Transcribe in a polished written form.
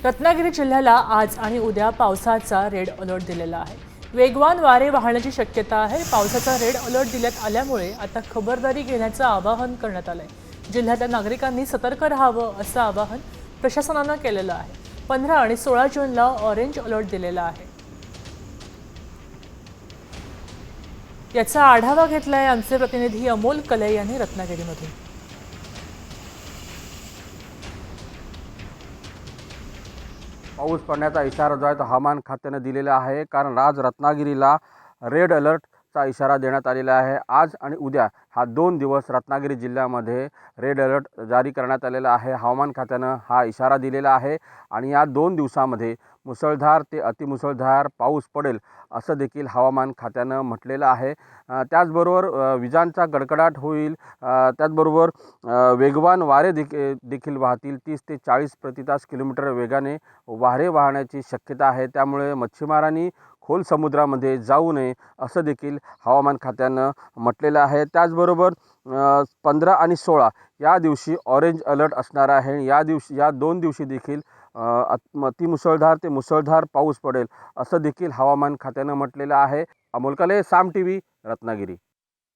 रत्नागिरी जिल्ह्याला आज आणि उद्या पावसाचा रेड अलर्ट दिलेला आहे। वेगवान वारे वाहण्याची शक्यता आहे। पावसाचा रेड अलर्ट देण्यात आल्यामुळे आता खबरदारी घेण्याचं आवाहन करण्यात आलंय। जिल्ह्यातल्या नागरिकांनी सतर्क राहावं असं आवाहन प्रशासनानं केलेलं आहे। 15 आणि 16 जूनला ऑरेंज अलर्ट दिलेला आहे। याचा आढावा घेतलाय आमचे प्रतिनिधी अमोल कले यांनी रत्नागिरीमधून। पाऊस पडण्याचा इशारा जो आहे तो हवामान खात्याने दिलेला आहे। कारण आज रत्नागिरीला रेड अलर्टचा इशारा देण्यात आलेला आहे। आज आणि उद्या हा 2 दिवस रत्नागिरी जिल्ह्यामध्ये रेड अलर्ट जारी करण्यात आलेला आहे। हवामान खात्यानं हा इशारा दिलेला आहे आणि या 2 दिवसामध्ये मुसळधार ते अतिमुसळधार पाऊस पडेल असं देखील हवामान खात्यानं म्हटलेलं आहे। त्याचबरोबर विजांचा गडगडाट होईल, त्याचबरोबर वेगवान वारे देखील वाहतील। 30 ते 40 प्रति तास किलोमीटर वेगाने वारे वाहण्याची शक्यता आहे। त्यामुळे मच्छीमारांनी खोल समुद्रामध्ये जाऊ नये असं देखील हवामान खात्यानं म्हटलेलं आहे। त्याचबरोबर 15 आणि 16 या दिवशी ऑरेंज अलर्ट असणार आहे। या 2 दिवशी देखील अतिमुसळधार ते मुसळधार पाऊस पडेल असं देखील हवामान खात्यानं म्हटलेलं आहे। अमोल कले, साम टीव्ही, रत्नागिरी।